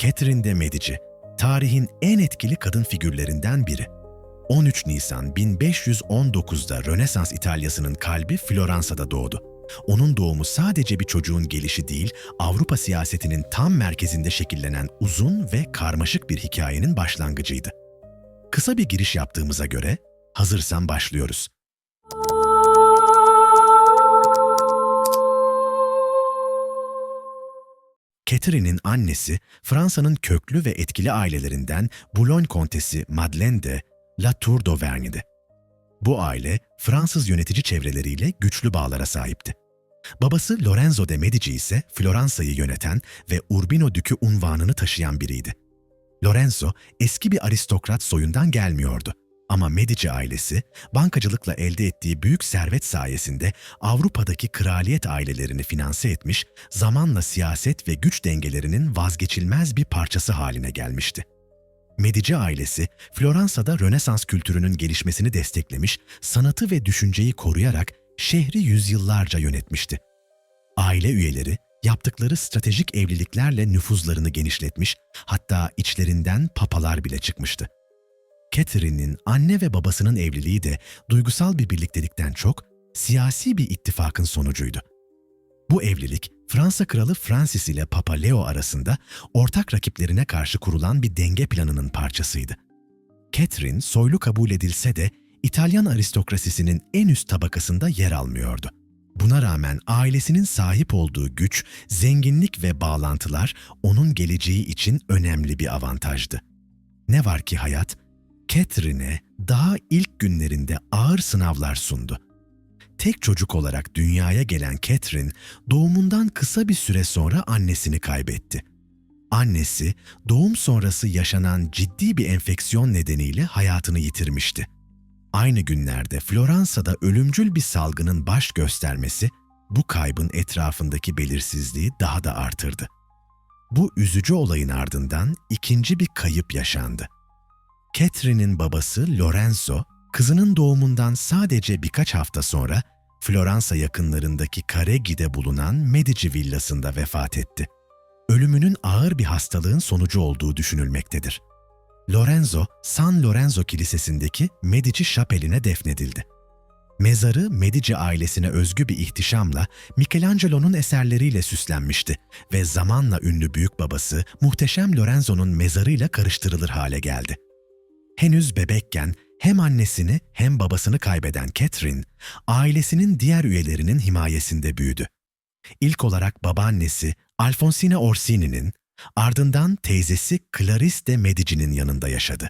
Catherine de Medici, tarihin en etkili kadın figürlerinden biri. 13 Nisan 1519'da Rönesans İtalyası'nın kalbi Floransa'da doğdu. Onun doğumu sadece bir çocuğun gelişi değil, Avrupa siyasetinin tam merkezinde şekillenen uzun ve karmaşık bir hikayenin başlangıcıydı. Kısa bir giriş yaptığımıza göre, hazırsan başlıyoruz. Catherine'in annesi, Fransa'nın köklü ve etkili ailelerinden Boulogne Kontesi Madeleine de La Tour d'Auvergne'di. Bu aile, Fransız yönetici çevreleriyle güçlü bağlara sahipti. Babası Lorenzo de Medici ise Floransa'yı yöneten ve Urbino Dükü unvanını taşıyan biriydi. Lorenzo, eski bir aristokrat soyundan gelmiyordu. Ama Medici ailesi, bankacılıkla elde ettiği büyük servet sayesinde Avrupa'daki kraliyet ailelerini finanse etmiş, zamanla siyaset ve güç dengelerinin vazgeçilmez bir parçası haline gelmişti. Medici ailesi, Floransa'da Rönesans kültürünün gelişmesini desteklemiş, sanatı ve düşünceyi koruyarak şehri yüzyıllarca yönetmişti. Aile üyeleri, yaptıkları stratejik evliliklerle nüfuzlarını genişletmiş, hatta içlerinden papalar bile çıkmıştı. Catherine'in anne ve babasının evliliği de duygusal bir birliktelikten çok, siyasi bir ittifakın sonucuydu. Bu evlilik, Fransa Kralı Francis ile Papa Leo arasında ortak rakiplerine karşı kurulan bir denge planının parçasıydı. Catherine, soylu kabul edilse de İtalyan aristokrasisinin en üst tabakasında yer almıyordu. Buna rağmen ailesinin sahip olduğu güç, zenginlik ve bağlantılar onun geleceği için önemli bir avantajdı. Ne var ki hayat, Catherine'e daha ilk günlerinde ağır sınavlar sundu. Tek çocuk olarak dünyaya gelen Catherine, doğumundan kısa bir süre sonra annesini kaybetti. Annesi, doğum sonrası yaşanan ciddi bir enfeksiyon nedeniyle hayatını yitirmişti. Aynı günlerde Floransa'da ölümcül bir salgının baş göstermesi, bu kaybın etrafındaki belirsizliği daha da artırdı. Bu üzücü olayın ardından ikinci bir kayıp yaşandı. Catherine'in babası Lorenzo, kızının doğumundan sadece birkaç hafta sonra Floransa yakınlarındaki Careggi'de bulunan Medici villasında vefat etti. Ölümünün ağır bir hastalığın sonucu olduğu düşünülmektedir. Lorenzo, San Lorenzo Kilisesi'ndeki Medici Şapeli'ne defnedildi. Mezarı Medici ailesine özgü bir ihtişamla Michelangelo'nun eserleriyle süslenmişti ve zamanla ünlü büyük babası muhteşem Lorenzo'nun mezarıyla karıştırılır hale geldi. Henüz bebekken hem annesini hem babasını kaybeden Catherine, ailesinin diğer üyelerinin himayesinde büyüdü. İlk olarak babaannesi Alfonsina Orsini'nin, ardından teyzesi Clarice de Medici'nin yanında yaşadı.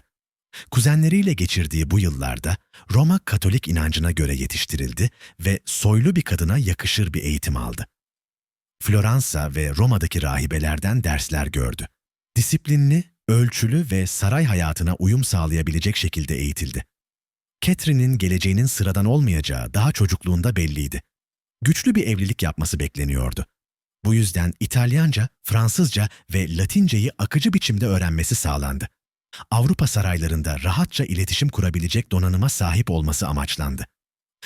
Kuzenleriyle geçirdiği bu yıllarda Roma Katolik inancına göre yetiştirildi ve soylu bir kadına yakışır bir eğitim aldı. Floransa ve Roma'daki rahibelerden dersler gördü. Disiplinli, ölçülü ve saray hayatına uyum sağlayabilecek şekilde eğitildi. Catherine'in geleceğinin sıradan olmayacağı daha çocukluğunda belliydi. Güçlü bir evlilik yapması bekleniyordu. Bu yüzden İtalyanca, Fransızca ve Latinceyi akıcı biçimde öğrenmesi sağlandı. Avrupa saraylarında rahatça iletişim kurabilecek donanıma sahip olması amaçlandı.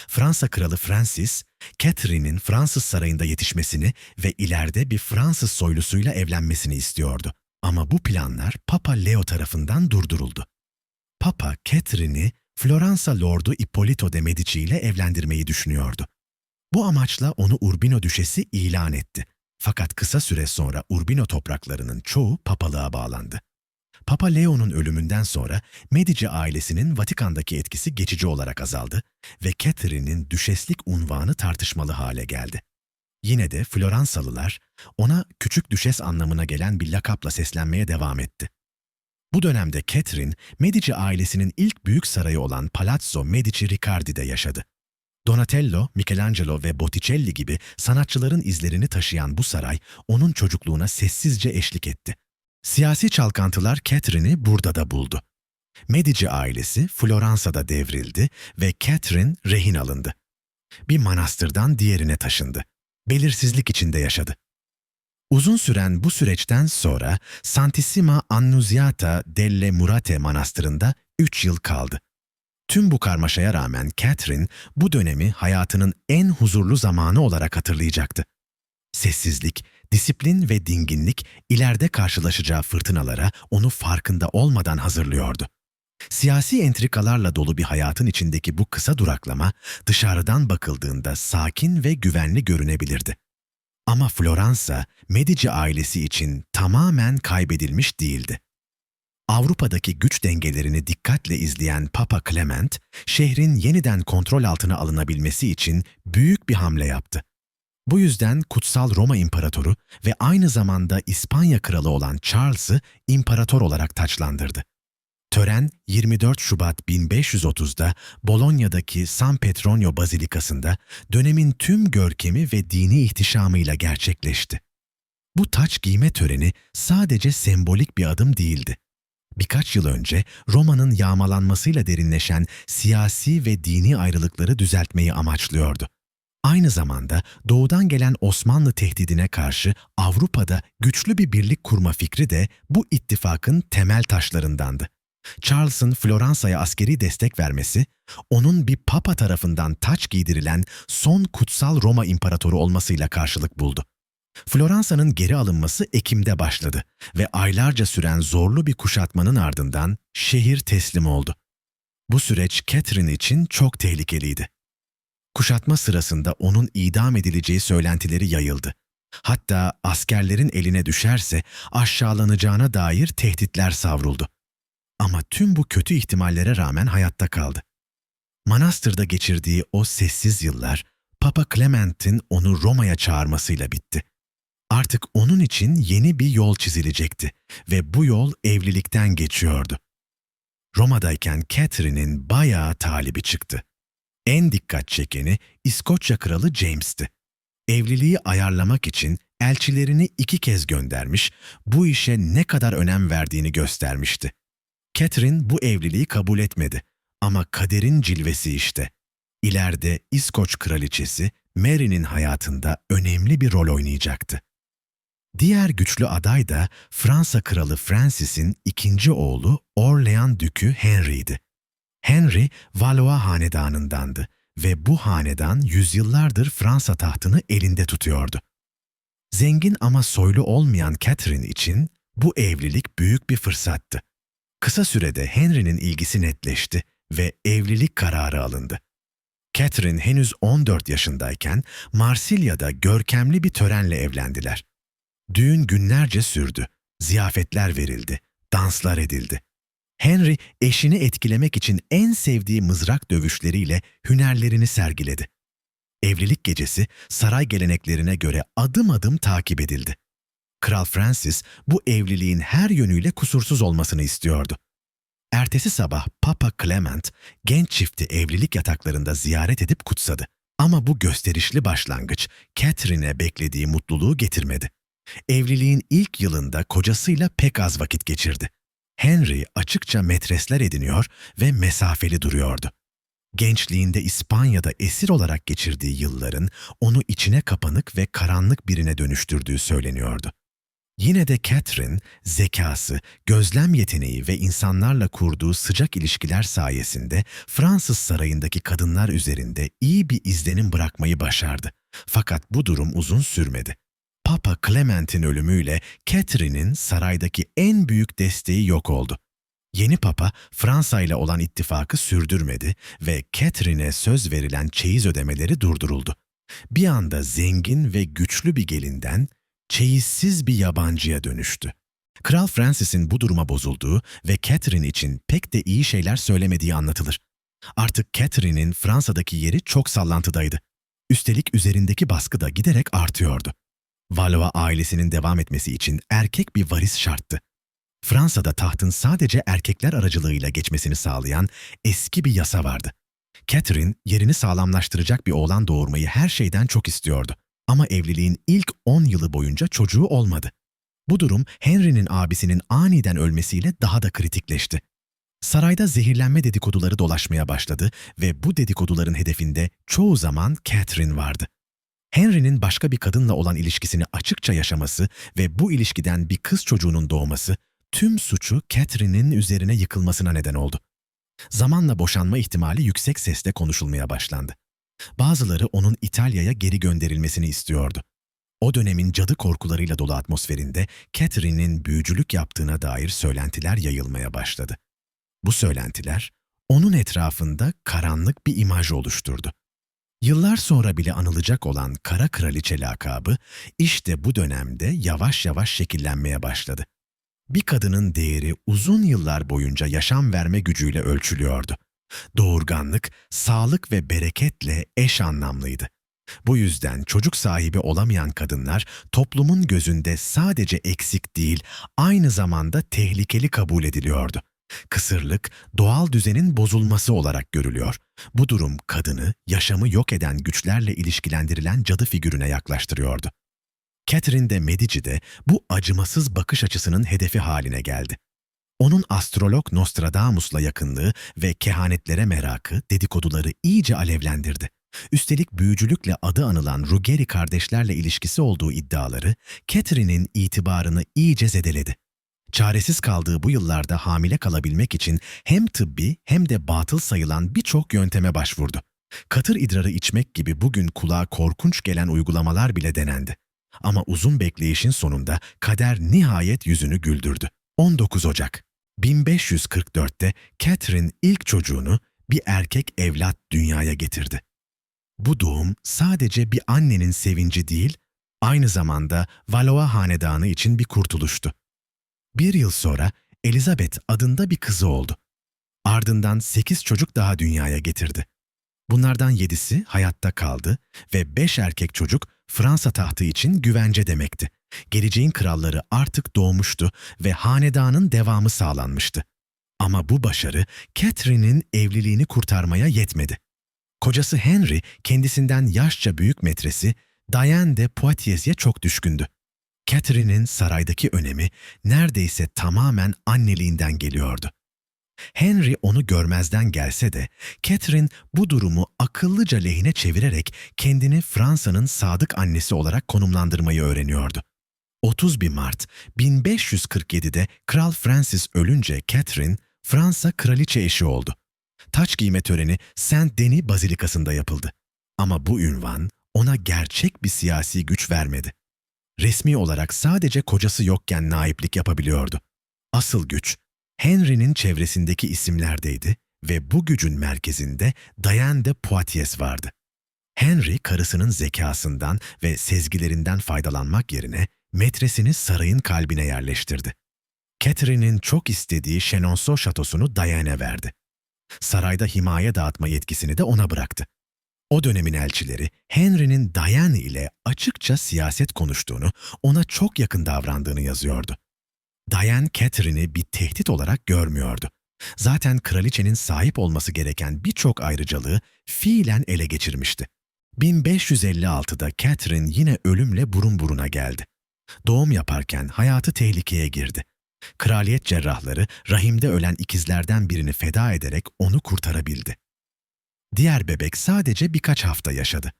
Fransa Kralı Francis, Catherine'in Fransız sarayında yetişmesini ve ileride bir Fransız soylusuyla evlenmesini istiyordu. Ama bu planlar Papa Leo tarafından durduruldu. Papa, Catherine'i Floransa Lordu Ippolito de Medici ile evlendirmeyi düşünüyordu. Bu amaçla onu Urbino Düşesi ilan etti. Fakat kısa süre sonra Urbino topraklarının çoğu papalığa bağlandı. Papa Leo'nun ölümünden sonra Medici ailesinin Vatikan'daki etkisi geçici olarak azaldı ve Catherine'in düşeslik unvanı tartışmalı hale geldi. Yine de Floransalılar ona küçük düşes anlamına gelen bir lakapla seslenmeye devam etti. Bu dönemde Catherine, Medici ailesinin ilk büyük sarayı olan Palazzo Medici Riccardi'de yaşadı. Donatello, Michelangelo ve Botticelli gibi sanatçıların izlerini taşıyan bu saray, onun çocukluğuna sessizce eşlik etti. Siyasi çalkantılar Catherine'i burada da buldu. Medici ailesi Floransa'da devrildi ve Catherine rehin alındı. Bir manastırdan diğerine taşındı. Belirsizlik içinde yaşadı. Uzun süren bu süreçten sonra Santissima Annunziata delle Murate Manastırı'nda 3 yıl kaldı. Tüm bu karmaşaya rağmen Catherine bu dönemi hayatının en huzurlu zamanı olarak hatırlayacaktı. Sessizlik, Disiplin ve dinginlik ileride karşılaşacağı fırtınalara onu farkında olmadan hazırlıyordu. Siyasi entrikalarla dolu bir hayatın içindeki bu kısa duraklama dışarıdan bakıldığında sakin ve güvenli görünebilirdi. Ama Floransa, Medici ailesi için tamamen kaybedilmiş değildi. Avrupa'daki güç dengelerini dikkatle izleyen Papa Clement, şehrin yeniden kontrol altına alınabilmesi için büyük bir hamle yaptı. Bu yüzden Kutsal Roma İmparatoru ve aynı zamanda İspanya Kralı olan Charles'ı imparator olarak taçlandırdı. Tören 24 Şubat 1530'da Bologna'daki San Petronio Bazilikası'nda dönemin tüm görkemi ve dini ihtişamıyla gerçekleşti. Bu taç giyme töreni sadece sembolik bir adım değildi. Birkaç yıl önce Roma'nın yağmalanmasıyla derinleşen siyasi ve dini ayrılıkları düzeltmeyi amaçlıyordu. Aynı zamanda doğudan gelen Osmanlı tehdidine karşı Avrupa'da güçlü bir birlik kurma fikri de bu ittifakın temel taşlarındandı. Charles'ın Floransa'ya askeri destek vermesi, onun bir papa tarafından taç giydirilen son kutsal Roma imparatoru olmasıyla karşılık buldu. Floransa'nın geri alınması Ekim'de başladı ve aylarca süren zorlu bir kuşatmanın ardından şehir teslim oldu. Bu süreç Catherine için çok tehlikeliydi. Kuşatma sırasında onun idam edileceği söylentileri yayıldı. Hatta askerlerin eline düşerse aşağılanacağına dair tehditler savruldu. Ama tüm bu kötü ihtimallere rağmen hayatta kaldı. Manastırda geçirdiği o sessiz yıllar, Papa Clement'in onu Roma'ya çağırmasıyla bitti. Artık onun için yeni bir yol çizilecekti ve bu yol evlilikten geçiyordu. Roma'dayken Catherine'in bayağı talibi çıktı. En dikkat çekeni İskoçya Kralı James'ti. Evliliği ayarlamak için elçilerini 2 kez göndermiş, bu işe ne kadar önem verdiğini göstermişti. Catherine bu evliliği kabul etmedi ama kaderin cilvesi işte. İleride İskoç kraliçesi Mary'nin hayatında önemli bir rol oynayacaktı. Diğer güçlü aday da Fransa Kralı Francis'in ikinci oğlu Orleans Dükü Henry'ydi. Henry, Valois hanedanındandı ve bu hanedan yüzyıllardır Fransa tahtını elinde tutuyordu. Zengin ama soylu olmayan Catherine için bu evlilik büyük bir fırsattı. Kısa sürede Henry'nin ilgisi netleşti ve evlilik kararı alındı. Catherine henüz 14 yaşındayken Marsilya'da görkemli bir törenle evlendiler. Düğün günlerce sürdü, ziyafetler verildi, danslar edildi. Henry, eşini etkilemek için en sevdiği mızrak dövüşleriyle hünerlerini sergiledi. Evlilik gecesi saray geleneklerine göre adım adım takip edildi. Kral Francis bu evliliğin her yönüyle kusursuz olmasını istiyordu. Ertesi sabah Papa Clement genç çifti evlilik yataklarında ziyaret edip kutsadı. Ama bu gösterişli başlangıç Catherine'e beklediği mutluluğu getirmedi. Evliliğin ilk yılında kocasıyla pek az vakit geçirdi. Henry açıkça metresler ediniyor ve mesafeli duruyordu. Gençliğinde İspanya'da esir olarak geçirdiği yılların onu içine kapanık ve karanlık birine dönüştürdüğü söyleniyordu. Yine de Catherine, zekası, gözlem yeteneği ve insanlarla kurduğu sıcak ilişkiler sayesinde Fransız sarayındaki kadınlar üzerinde iyi bir izlenim bırakmayı başardı. Fakat bu durum uzun sürmedi. Papa Clement'in ölümüyle Catherine'in saraydaki en büyük desteği yok oldu. Yeni papa Fransa ile olan ittifakı sürdürmedi ve Catherine'e söz verilen çeyiz ödemeleri durduruldu. Bir anda zengin ve güçlü bir gelinden çeyizsiz bir yabancıya dönüştü. Kral Francis'in bu duruma bozulduğu ve Catherine için pek de iyi şeyler söylemediği anlatılır. Artık Catherine'in Fransa'daki yeri çok sallantıdaydı. Üstelik üzerindeki baskı da giderek artıyordu. Valois ailesinin devam etmesi için erkek bir varis şarttı. Fransa'da tahtın sadece erkekler aracılığıyla geçmesini sağlayan eski bir yasa vardı. Catherine, yerini sağlamlaştıracak bir oğlan doğurmayı her şeyden çok istiyordu. Ama evliliğin ilk 10 yılı boyunca çocuğu olmadı. Bu durum Henry'nin abisinin aniden ölmesiyle daha da kritikleşti. Sarayda zehirlenme dedikoduları dolaşmaya başladı ve bu dedikoduların hedefinde çoğu zaman Catherine vardı. Henry'nin başka bir kadınla olan ilişkisini açıkça yaşaması ve bu ilişkiden bir kız çocuğunun doğması tüm suçu Catherine'in üzerine yıkılmasına neden oldu. Zamanla boşanma ihtimali yüksek sesle konuşulmaya başlandı. Bazıları onun İtalya'ya geri gönderilmesini istiyordu. O dönemin cadı korkularıyla dolu atmosferinde Catherine'in büyücülük yaptığına dair söylentiler yayılmaya başladı. Bu söylentiler onun etrafında karanlık bir imaj oluşturdu. Yıllar sonra bile anılacak olan Kara Kraliçe lakabı işte bu dönemde yavaş yavaş şekillenmeye başladı. Bir kadının değeri uzun yıllar boyunca yaşam verme gücüyle ölçülüyordu. Doğurganlık, sağlık ve bereketle eş anlamlıydı. Bu yüzden çocuk sahibi olamayan kadınlar toplumun gözünde sadece eksik değil, aynı zamanda tehlikeli kabul ediliyordu. Kısırlık, doğal düzenin bozulması olarak görülüyor. Bu durum kadını yaşamı yok eden güçlerle ilişkilendirilen cadı figürüne yaklaştırıyordu. Catherine de Medici de bu acımasız bakış açısının hedefi haline geldi. Onun astrolog Nostradamus'la yakınlığı ve kehanetlere merakı dedikoduları iyice alevlendirdi. Üstelik büyücülükle adı anılan Ruggeri kardeşlerle ilişkisi olduğu iddiaları Catherine'in itibarını iyice zedeledi. Çaresiz kaldığı bu yıllarda hamile kalabilmek için hem tıbbi hem de batıl sayılan birçok yönteme başvurdu. Katır idrarı içmek gibi bugün kulağa korkunç gelen uygulamalar bile denendi. Ama uzun bekleyişin sonunda kader nihayet yüzünü güldürdü. 19 Ocak 1544'te Catherine ilk çocuğunu, bir erkek evlat, dünyaya getirdi. Bu doğum sadece bir annenin sevinci değil, aynı zamanda Valois hanedanı için bir kurtuluştu. Bir yıl sonra Elizabeth adında bir kızı oldu. Ardından 8 çocuk daha dünyaya getirdi. Bunlardan 7'si hayatta kaldı ve 5 erkek çocuk Fransa tahtı için güvence demekti. Geleceğin kralları artık doğmuştu ve hanedanın devamı sağlanmıştı. Ama bu başarı Catherine'in evliliğini kurtarmaya yetmedi. Kocası Henry, kendisinden yaşça büyük metresi Diane de Poitiers'e çok düşkündü. Catherine'in saraydaki önemi neredeyse tamamen anneliğinden geliyordu. Henry onu görmezden gelse de Catherine bu durumu akıllıca lehine çevirerek kendini Fransa'nın sadık annesi olarak konumlandırmayı öğreniyordu. 31 Mart 1547'de Kral Francis ölünce Catherine, Fransa kraliçe eşi oldu. Taç giyme töreni Saint-Denis Bazilikası'nda yapıldı. Ama bu ünvan ona gerçek bir siyasi güç vermedi. Resmi olarak sadece kocası yokken naiplik yapabiliyordu. Asıl güç Henry'nin çevresindeki isimlerdeydi ve bu gücün merkezinde Diane de Poitiers vardı. Henry, karısının zekasından ve sezgilerinden faydalanmak yerine metresini sarayın kalbine yerleştirdi. Catherine'in çok istediği Chenonceau şatosunu Diane'e verdi. Sarayda himaye dağıtma yetkisini de ona bıraktı. O dönemin elçileri Henry'nin Diane ile açıkça siyaset konuştuğunu, ona çok yakın davrandığını yazıyordu. Diane, Catherine'i bir tehdit olarak görmüyordu. Zaten kraliçenin sahip olması gereken birçok ayrıcalığı fiilen ele geçirmişti. 1556'da Catherine yine ölümle burun buruna geldi. Doğum yaparken hayatı tehlikeye girdi. Kraliyet cerrahları rahimde ölen ikizlerden birini feda ederek onu kurtarabildi. Diğer bebek sadece birkaç hafta yaşadı.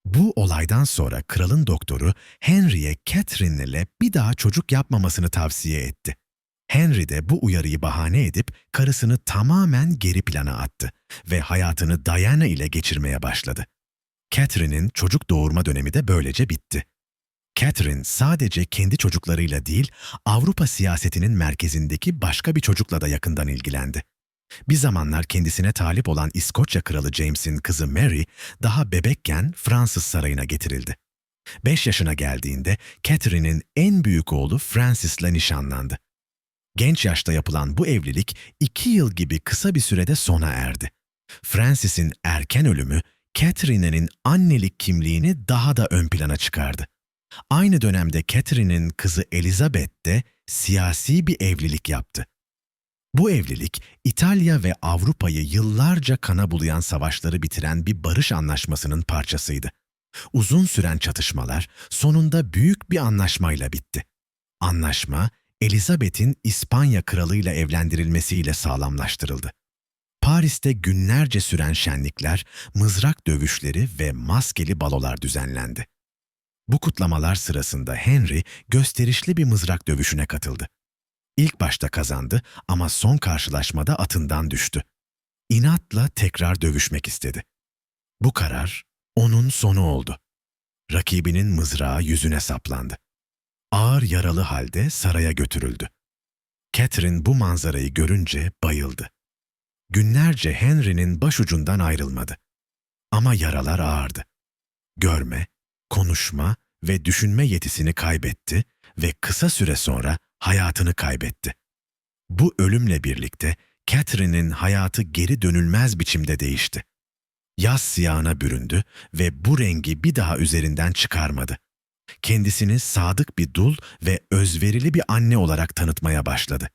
Bu olaydan sonra kralın doktoru Henry'e Catherine ile bir daha çocuk yapmamasını tavsiye etti. Henry de bu uyarıyı bahane edip karısını tamamen geri plana attı ve hayatını Diana ile geçirmeye başladı. Catherine'in çocuk doğurma dönemi de böylece bitti. Catherine sadece kendi çocuklarıyla değil, Avrupa siyasetinin merkezindeki başka bir çocukla da yakından ilgilendi. Bir zamanlar kendisine talip olan İskoçya Kralı James'in kızı Mary, daha bebekken Fransız sarayına getirildi. 5 yaşına geldiğinde Catherine'in en büyük oğlu Francis'le nişanlandı. Genç yaşta yapılan bu evlilik 2 yıl gibi kısa bir sürede sona erdi. Francis'in erken ölümü, Catherine'in annelik kimliğini daha da ön plana çıkardı. Aynı dönemde Catherine'in kızı Elizabeth de siyasi bir evlilik yaptı. Bu evlilik, İtalya ve Avrupa'yı yıllarca kana bulayan savaşları bitiren bir barış anlaşmasının parçasıydı. Uzun süren çatışmalar sonunda büyük bir anlaşmayla bitti. Anlaşma, Elizabeth'in İspanya kralıyla evlendirilmesiyle sağlamlaştırıldı. Paris'te günlerce süren şenlikler, mızrak dövüşleri ve maskeli balolar düzenlendi. Bu kutlamalar sırasında Henry gösterişli bir mızrak dövüşüne katıldı. İlk başta kazandı ama son karşılaşmada atından düştü. İnatla tekrar dövüşmek istedi. Bu karar onun sonu oldu. Rakibinin mızrağı yüzüne saplandı. Ağır yaralı halde saraya götürüldü. Catherine bu manzarayı görünce bayıldı. Günlerce Henry'nin başucundan ayrılmadı. Ama yaralar ağırdı. Görme, konuşma ve düşünme yetisini kaybetti ve kısa süre sonra hayatını kaybetti. Bu ölümle birlikte Catherine'in hayatı geri dönülmez biçimde değişti. Yaz siyahına büründü ve bu rengi bir daha üzerinden çıkarmadı. Kendisini sadık bir dul ve özverili bir anne olarak tanıtmaya başladı.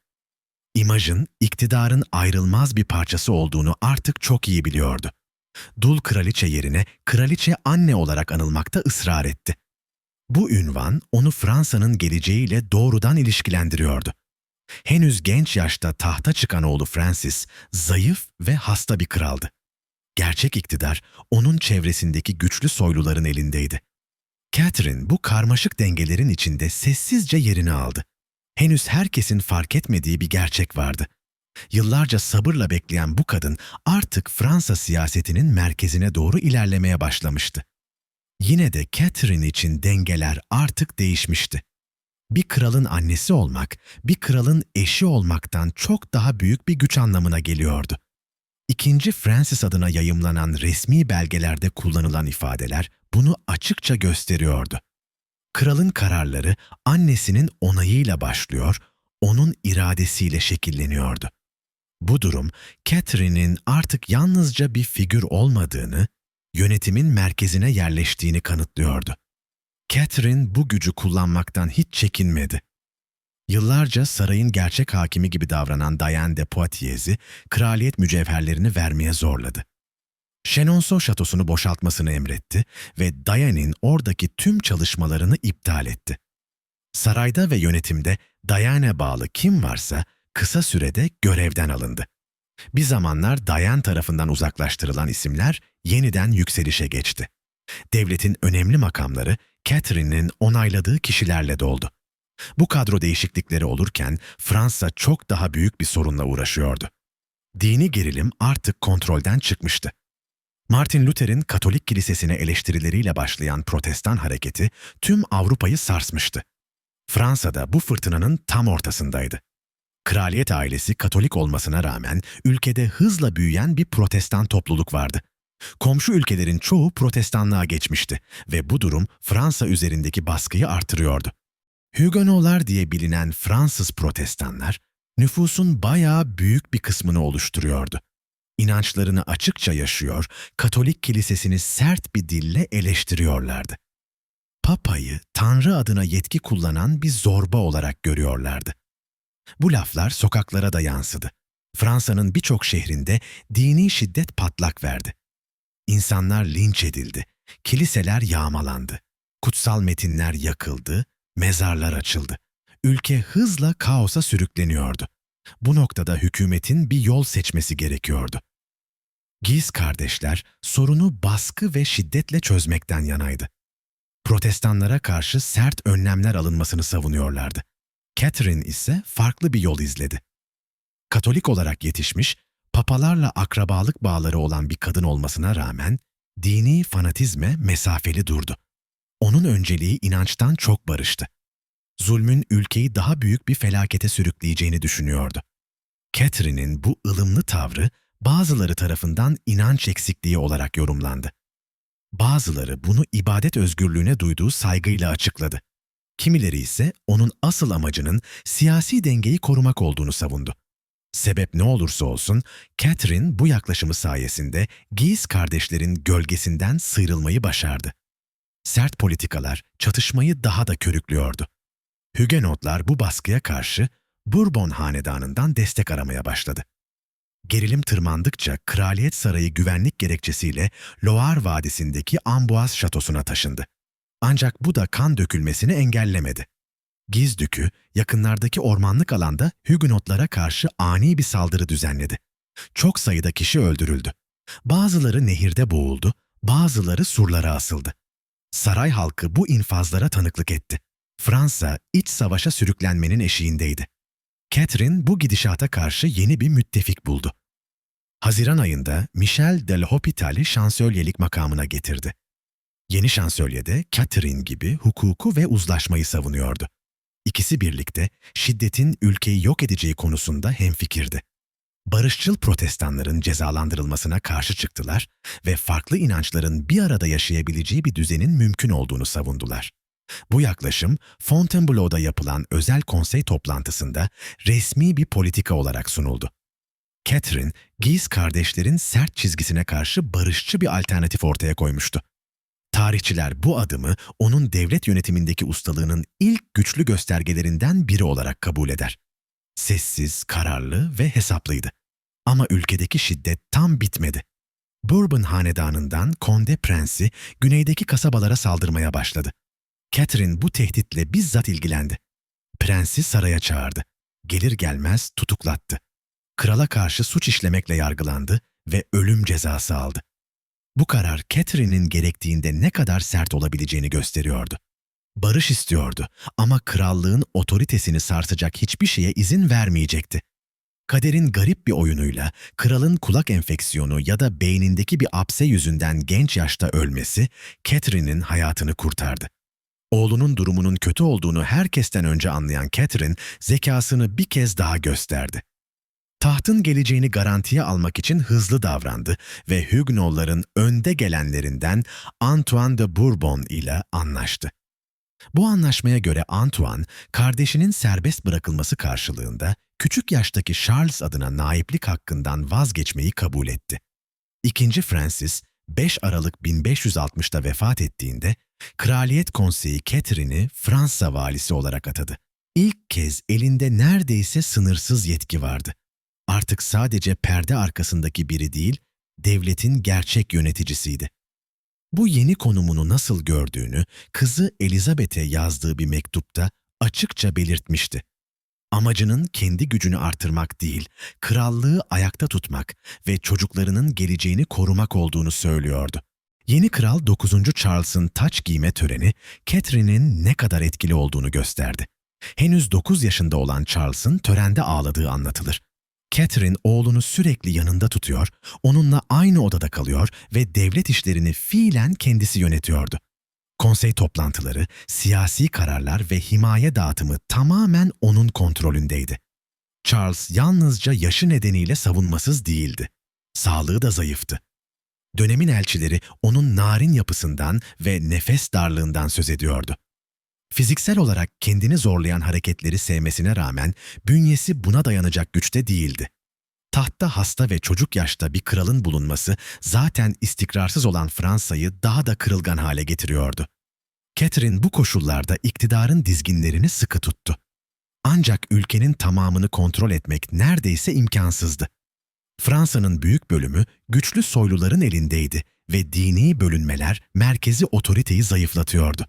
İmajın, iktidarın ayrılmaz bir parçası olduğunu artık çok iyi biliyordu. Dul kraliçe yerine kraliçe anne olarak anılmakta ısrar etti. Bu ünvan onu Fransa'nın geleceğiyle doğrudan ilişkilendiriyordu. Henüz genç yaşta tahta çıkan oğlu Francis, zayıf ve hasta bir kraldı. Gerçek iktidar onun çevresindeki güçlü soyluların elindeydi. Catherine bu karmaşık dengelerin içinde sessizce yerini aldı. Henüz herkesin fark etmediği bir gerçek vardı. Yıllarca sabırla bekleyen bu kadın artık Fransa siyasetinin merkezine doğru ilerlemeye başlamıştı. Yine de Catherine için dengeler artık değişmişti. Bir kralın annesi olmak, bir kralın eşi olmaktan çok daha büyük bir güç anlamına geliyordu. İkinci Francis adına yayımlanan resmi belgelerde kullanılan ifadeler bunu açıkça gösteriyordu. Kralın kararları annesinin onayıyla başlıyor, onun iradesiyle şekilleniyordu. Bu durum, Catherine'in artık yalnızca bir figür olmadığını, yönetimin merkezine yerleştiğini kanıtlıyordu. Catherine bu gücü kullanmaktan hiç çekinmedi. Yıllarca sarayın gerçek hakimi gibi davranan Diane de Poitiers'i kraliyet mücevherlerini vermeye zorladı. Chenonceau şatosunu boşaltmasını emretti ve Diane'in oradaki tüm çalışmalarını iptal etti. Sarayda ve yönetimde Diane'e bağlı kim varsa kısa sürede görevden alındı. Bir zamanlar Diane tarafından uzaklaştırılan isimler yeniden yükselişe geçti. Devletin önemli makamları Catherine'in onayladığı kişilerle doldu. Bu kadro değişiklikleri olurken Fransa çok daha büyük bir sorunla uğraşıyordu. Dini gerilim artık kontrolden çıkmıştı. Martin Luther'in Katolik kilisesine eleştirileriyle başlayan Protestan hareketi tüm Avrupa'yı sarsmıştı. Fransa'da bu fırtınanın tam ortasındaydı. Kraliyet ailesi Katolik olmasına rağmen ülkede hızla büyüyen bir Protestan topluluk vardı. Komşu ülkelerin çoğu Protestanlığa geçmişti ve bu durum Fransa üzerindeki baskıyı artırıyordu. Huguenotlar diye bilinen Fransız Protestanlar, nüfusun bayağı büyük bir kısmını oluşturuyordu. İnançlarını açıkça yaşıyor, Katolik kilisesini sert bir dille eleştiriyorlardı. Papa'yı Tanrı adına yetki kullanan bir zorba olarak görüyorlardı. Bu laflar sokaklara da yansıdı. Fransa'nın birçok şehrinde dini şiddet patlak verdi. İnsanlar linç edildi, kiliseler yağmalandı, kutsal metinler yakıldı, mezarlar açıldı. Ülke hızla kaosa sürükleniyordu. Bu noktada hükümetin bir yol seçmesi gerekiyordu. Guise kardeşler sorunu baskı ve şiddetle çözmekten yanaydı. Protestanlara karşı sert önlemler alınmasını savunuyorlardı. Catherine ise farklı bir yol izledi. Katolik olarak yetişmiş, papalarla akrabalık bağları olan bir kadın olmasına rağmen dini fanatizme mesafeli durdu. Onun önceliği inançtan çok barıştı. Zulmün ülkeyi daha büyük bir felakete sürükleyeceğini düşünüyordu. Catherine'in bu ılımlı tavrı bazıları tarafından inanç eksikliği olarak yorumlandı. Bazıları bunu ibadet özgürlüğüne duyduğu saygıyla açıkladı. Kimileri ise onun asıl amacının siyasi dengeyi korumak olduğunu savundu. Sebep ne olursa olsun, Catherine bu yaklaşımı sayesinde Guise kardeşlerin gölgesinden sıyrılmayı başardı. Sert politikalar çatışmayı daha da körüklüyordu. Huguenotlar bu baskıya karşı Bourbon hanedanından destek aramaya başladı. Gerilim tırmandıkça Kraliyet Sarayı güvenlik gerekçesiyle Loire Vadisi'ndeki Amboise şatosuna taşındı. Ancak bu da kan dökülmesini engellemedi. Guise Dükü yakınlardaki ormanlık alanda Huguenotlara karşı ani bir saldırı düzenledi. Çok sayıda kişi öldürüldü. Bazıları nehirde boğuldu, bazıları surlara asıldı. Saray halkı bu infazlara tanıklık etti. Fransa iç savaşa sürüklenmenin eşiğindeydi. Catherine bu gidişata karşı yeni bir müttefik buldu. Haziran ayında Michel de l'Hôpital'i şansölyelik makamına getirdi. Yeni şansölye de Catherine gibi hukuku ve uzlaşmayı savunuyordu. İkisi birlikte şiddetin ülkeyi yok edeceği konusunda hemfikirdi. Barışçıl protestanların cezalandırılmasına karşı çıktılar ve farklı inançların bir arada yaşayabileceği bir düzenin mümkün olduğunu savundular. Bu yaklaşım Fontainebleau'da yapılan özel konsey toplantısında resmi bir politika olarak sunuldu. Catherine, Guise kardeşlerin sert çizgisine karşı barışçı bir alternatif ortaya koymuştu. Tarihçiler bu adımı onun devlet yönetimindeki ustalığının ilk güçlü göstergelerinden biri olarak kabul eder. Sessiz, kararlı ve hesaplıydı. Ama ülkedeki şiddet tam bitmedi. Bourbon hanedanından Conde Prensi güneydeki kasabalara saldırmaya başladı. Catherine bu tehditle bizzat ilgilendi. Prensi saraya çağırdı. Gelir gelmez tutuklattı. Krala karşı suç işlemekle yargılandı ve ölüm cezası aldı. Bu karar Catherine'in gerektiğinde ne kadar sert olabileceğini gösteriyordu. Barış istiyordu ama krallığın otoritesini sarsacak hiçbir şeye izin vermeyecekti. Kaderin garip bir oyunuyla kralın kulak enfeksiyonu ya da beynindeki bir apse yüzünden genç yaşta ölmesi Catherine'in hayatını kurtardı. Oğlunun durumunun kötü olduğunu herkesten önce anlayan Catherine zekasını bir kez daha gösterdi. Tahtın geleceğini garantiye almak için hızlı davrandı ve Huguenotların önde gelenlerinden Antoine de Bourbon ile anlaştı. Bu anlaşmaya göre Antoine, kardeşinin serbest bırakılması karşılığında küçük yaştaki Charles adına naiplik hakkından vazgeçmeyi kabul etti. İkinci Francis, 5 Aralık 1560'da vefat ettiğinde, Kraliyet Konseyi Catherine'i Fransa valisi olarak atadı. İlk kez elinde neredeyse sınırsız yetki vardı. Artık sadece perde arkasındaki biri değil, devletin gerçek yöneticisiydi. Bu yeni konumunu nasıl gördüğünü kızı Elizabeth'e yazdığı bir mektupta açıkça belirtmişti. Amacının kendi gücünü artırmak değil, krallığı ayakta tutmak ve çocuklarının geleceğini korumak olduğunu söylüyordu. Yeni kral 9. Charles'ın taç giyme töreni, Catherine'in ne kadar etkili olduğunu gösterdi. Henüz 9 yaşında olan Charles'ın törende ağladığı anlatılır. Catherine oğlunu sürekli yanında tutuyor, onunla aynı odada kalıyor ve devlet işlerini fiilen kendisi yönetiyordu. Konsey toplantıları, siyasi kararlar ve himaye dağıtımı tamamen onun kontrolündeydi. Charles yalnızca yaşı nedeniyle savunmasız değildi. Sağlığı da zayıftı. Dönemin elçileri onun narin yapısından ve nefes darlığından söz ediyordu. Fiziksel olarak kendini zorlayan hareketleri sevmesine rağmen bünyesi buna dayanacak güçte değildi. Tahtta hasta ve çocuk yaşta bir kralın bulunması zaten istikrarsız olan Fransa'yı daha da kırılgan hale getiriyordu. Catherine bu koşullarda iktidarın dizginlerini sıkı tuttu. Ancak ülkenin tamamını kontrol etmek neredeyse imkansızdı. Fransa'nın büyük bölümü güçlü soyluların elindeydi ve dini bölünmeler merkezi otoriteyi zayıflatıyordu.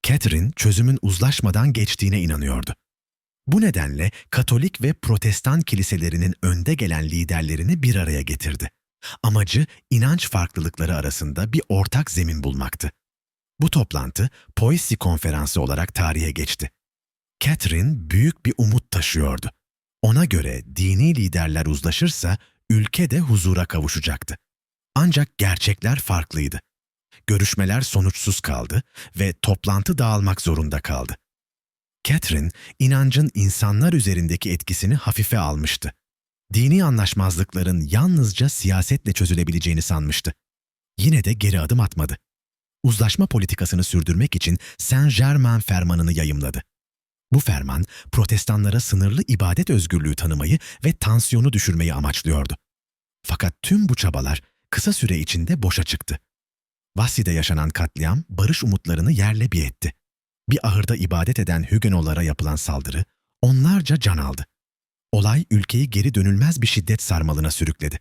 Catherine çözümün uzlaşmadan geçtiğine inanıyordu. Bu nedenle Katolik ve Protestan kiliselerinin önde gelen liderlerini bir araya getirdi. Amacı inanç farklılıkları arasında bir ortak zemin bulmaktı. Bu toplantı Poissy Konferansı olarak tarihe geçti. Catherine büyük bir umut taşıyordu. Ona göre dini liderler uzlaşırsa ülke de huzura kavuşacaktı. Ancak gerçekler farklıydı. Görüşmeler sonuçsuz kaldı ve toplantı dağılmak zorunda kaldı. Catherine, inancın insanlar üzerindeki etkisini hafife almıştı. Dini anlaşmazlıkların yalnızca siyasetle çözülebileceğini sanmıştı. Yine de geri adım atmadı. Uzlaşma politikasını sürdürmek için Saint-Germain fermanını yayımladı. Bu ferman, protestanlara sınırlı ibadet özgürlüğü tanımayı ve tansiyonu düşürmeyi amaçlıyordu. Fakat tüm bu çabalar kısa süre içinde boşa çıktı. Vassy'de yaşanan katliam barış umutlarını yerle bir etti. Bir ahırda ibadet eden Huguenotlara yapılan saldırı onlarca can aldı. Olay ülkeyi geri dönülmez bir şiddet sarmalına sürükledi.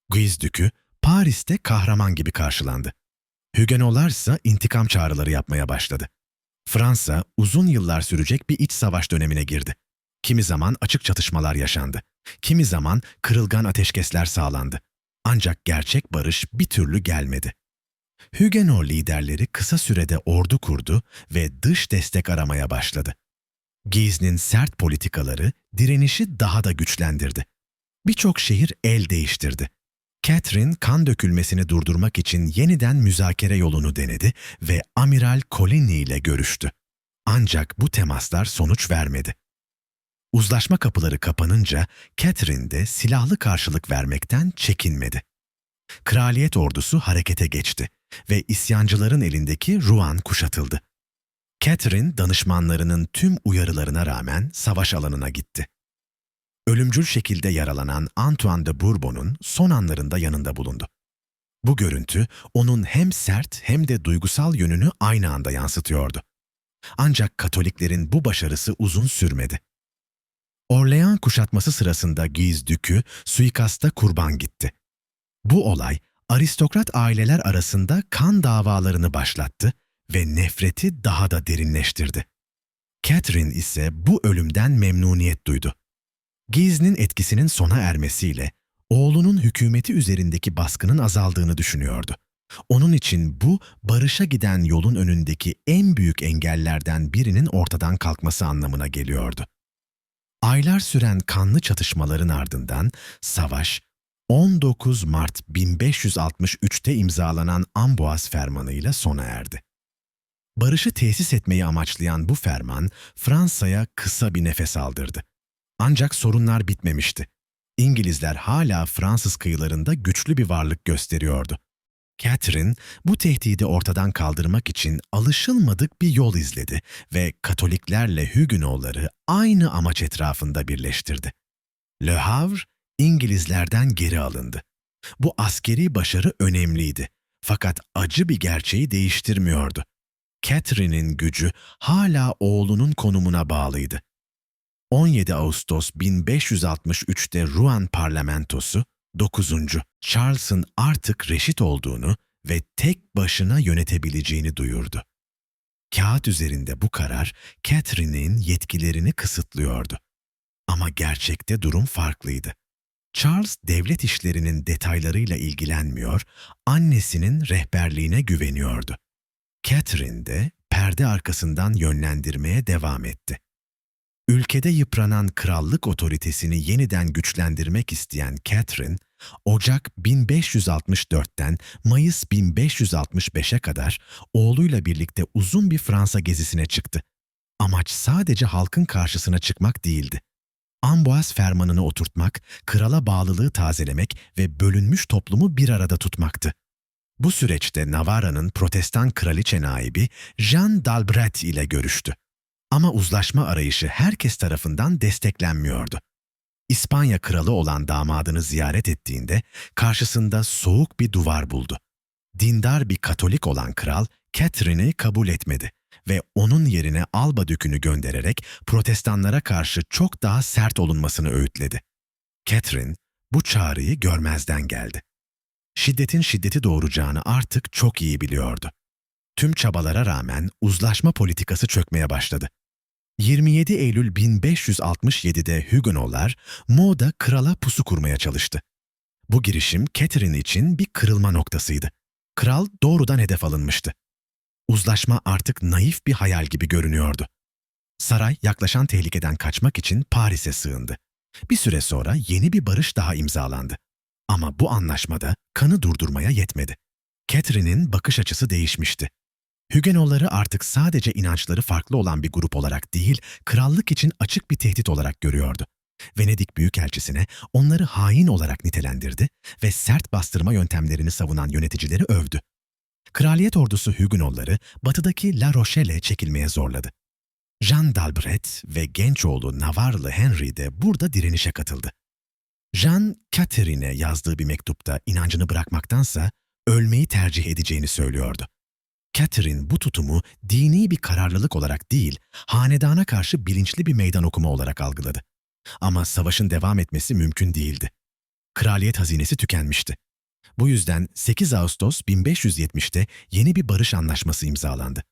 Guise Dükü Paris'te kahraman gibi karşılandı. Huguenotlar ise intikam çağrıları yapmaya başladı. Fransa uzun yıllar sürecek bir iç savaş dönemine girdi. Kimi zaman açık çatışmalar yaşandı. Kimi zaman kırılgan ateşkesler sağlandı. Ancak gerçek barış bir türlü gelmedi. Huguenot liderleri kısa sürede ordu kurdu ve dış destek aramaya başladı. Guise'nin sert politikaları direnişi daha da güçlendirdi. Birçok şehir el değiştirdi. Catherine kan dökülmesini durdurmak için yeniden müzakere yolunu denedi ve Amiral Coligny ile görüştü. Ancak bu temaslar sonuç vermedi. Uzlaşma kapıları kapanınca Catherine de silahlı karşılık vermekten çekinmedi. Kraliyet ordusu harekete geçti ve isyancıların elindeki Rouen kuşatıldı. Catherine danışmanlarının tüm uyarılarına rağmen savaş alanına gitti. Ölümcül şekilde yaralanan Antoine de Bourbon'un son anlarında yanında bulundu. Bu görüntü onun hem sert hem de duygusal yönünü aynı anda yansıtıyordu. Ancak Katoliklerin bu başarısı uzun sürmedi. Orléans kuşatması sırasında Guise Dükü suikasta kurban gitti. Bu olay aristokrat aileler arasında kan davalarını başlattı ve nefreti daha da derinleştirdi. Catherine ise bu ölümden memnuniyet duydu. Guise'nin etkisinin sona ermesiyle oğlunun hükümeti üzerindeki baskının azaldığını düşünüyordu. Onun için bu, barışa giden yolun önündeki en büyük engellerden birinin ortadan kalkması anlamına geliyordu. Aylar süren kanlı çatışmaların ardından savaş, 19 Mart 1563'te imzalanan Amboise Fermanı'yla sona erdi. Barışı tesis etmeyi amaçlayan bu ferman, Fransa'ya kısa bir nefes aldırdı. Ancak sorunlar bitmemişti. İngilizler hala Fransız kıyılarında güçlü bir varlık gösteriyordu. Catherine, bu tehdidi ortadan kaldırmak için alışılmadık bir yol izledi ve Katoliklerle Huguenotları aynı amaç etrafında birleştirdi. Le Havre, İngilizlerden geri alındı. Bu askeri başarı önemliydi, fakat acı bir gerçeği değiştirmiyordu. Catherine'in gücü hala oğlunun konumuna bağlıydı. 17 Ağustos 1563'te Rouen parlamentosu, 9. Charles'ın artık reşit olduğunu ve tek başına yönetebileceğini duyurdu. Kağıt üzerinde bu karar Catherine'in yetkilerini kısıtlıyordu. Ama gerçekte durum farklıydı. Charles devlet işlerinin detaylarıyla ilgilenmiyor, annesinin rehberliğine güveniyordu. Catherine de perde arkasından yönlendirmeye devam etti. Ülkede yıpranan krallık otoritesini yeniden güçlendirmek isteyen Catherine, Ocak 1564'ten Mayıs 1565'e kadar oğluyla birlikte uzun bir Fransa gezisine çıktı. Amaç sadece halkın karşısına çıkmak değildi. Amboise Fermanı'nı oturtmak, krala bağlılığı tazelemek ve bölünmüş toplumu bir arada tutmaktı. Bu süreçte Navarra'nın Protestan kraliçe naibi Jeanne d'Albret ile görüştü. Ama uzlaşma arayışı herkes tarafından desteklenmiyordu. İspanya kralı olan damadını ziyaret ettiğinde karşısında soğuk bir duvar buldu. Dindar bir Katolik olan kral Catherine'i kabul etmedi ve onun yerine Alba Dükü'nü göndererek Protestanlara karşı çok daha sert olunmasını öğütledi. Catherine bu çağrıyı görmezden geldi. Şiddetin şiddeti doğuracağını artık çok iyi biliyordu. Tüm çabalara rağmen uzlaşma politikası çökmeye başladı. 27 Eylül 1567'de Huguenotlar Meaux'da krala pusu kurmaya çalıştı. Bu girişim Catherine için bir kırılma noktasıydı. Kral doğrudan hedef alınmıştı. Uzlaşma artık naif bir hayal gibi görünüyordu. Saray yaklaşan tehlikeden kaçmak için Paris'e sığındı. Bir süre sonra yeni bir barış daha imzalandı. Ama bu anlaşmada kanı durdurmaya yetmedi. Catherine'in bakış açısı değişmişti. Huguenotları artık sadece inançları farklı olan bir grup olarak değil, krallık için açık bir tehdit olarak görüyordu. Venedik Büyükelçisi'ne onları hain olarak nitelendirdi ve sert bastırma yöntemlerini savunan yöneticileri övdü. Kraliyet ordusu Huguenotları batıdaki La Rochelle'e çekilmeye zorladı. Jeanne d'Albret ve genç oğlu Navarrlı Henry de burada direnişe katıldı. Jeanne, Catherine'e yazdığı bir mektupta inancını bırakmaktansa ölmeyi tercih edeceğini söylüyordu. Catherine bu tutumu dini bir kararlılık olarak değil, hanedana karşı bilinçli bir meydan okuma olarak algıladı. Ama savaşın devam etmesi mümkün değildi. Kraliyet hazinesi tükenmişti. Bu yüzden 8 Ağustos 1570'te yeni bir barış anlaşması imzalandı.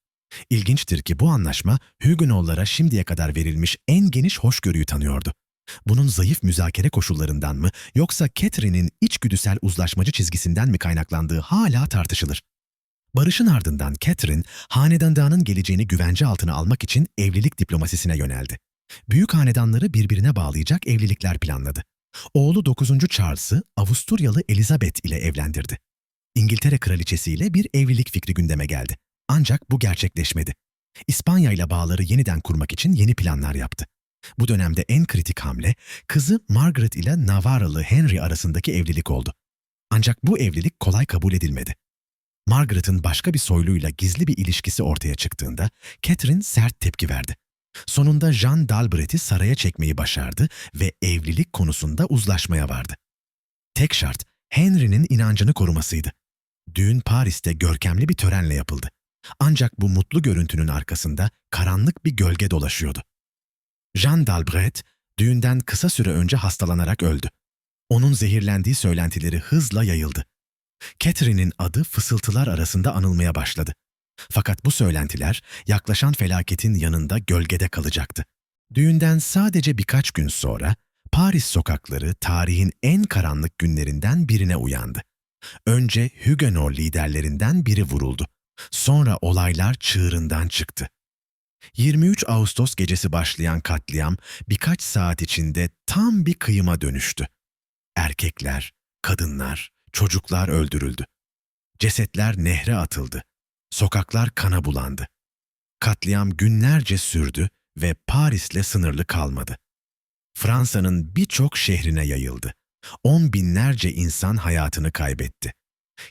İlginçtir ki bu anlaşma Huguenotlara şimdiye kadar verilmiş en geniş hoşgörüyü tanıyordu. Bunun zayıf müzakere koşullarından mı yoksa Catherine'in içgüdüsel uzlaşmacı çizgisinden mi kaynaklandığı hala tartışılır. Barışın ardından Catherine, hanedanlığının geleceğini güvence altına almak için evlilik diplomasisine yöneldi. Büyük hanedanları birbirine bağlayacak evlilikler planladı. Oğlu 9. Charles'ı Avusturyalı Elizabeth ile evlendirdi. İngiltere kraliçesiyle bir evlilik fikri gündeme geldi. Ancak bu gerçekleşmedi. İspanya ile bağları yeniden kurmak için yeni planlar yaptı. Bu dönemde en kritik hamle, kızı Margaret ile Navarralı Henry arasındaki evlilik oldu. Ancak bu evlilik kolay kabul edilmedi. Margaret'ın başka bir soyluyla gizli bir ilişkisi ortaya çıktığında Catherine sert tepki verdi. Sonunda Jeanne d'Albret'i saraya çekmeyi başardı ve evlilik konusunda uzlaşmaya vardı. Tek şart Henry'nin inancını korumasıydı. Düğün Paris'te görkemli bir törenle yapıldı. Ancak bu mutlu görüntünün arkasında karanlık bir gölge dolaşıyordu. Jeanne d'Albret, düğünden kısa süre önce hastalanarak öldü. Onun zehirlendiği söylentileri hızla yayıldı. Catherine'in adı fısıltılar arasında anılmaya başladı. Fakat bu söylentiler yaklaşan felaketin yanında gölgede kalacaktı. Düğünden sadece birkaç gün sonra Paris sokakları tarihin en karanlık günlerinden birine uyandı. Önce Huguenot liderlerinden biri vuruldu. Sonra olaylar çığırından çıktı. 23 Ağustos gecesi başlayan katliam birkaç saat içinde tam bir kıyıma dönüştü. Erkekler, kadınlar, çocuklar öldürüldü. Cesetler nehre atıldı. Sokaklar kana bulandı. Katliam günlerce sürdü ve Paris'le sınırlı kalmadı. Fransa'nın birçok şehrine yayıldı. On binlerce insan hayatını kaybetti.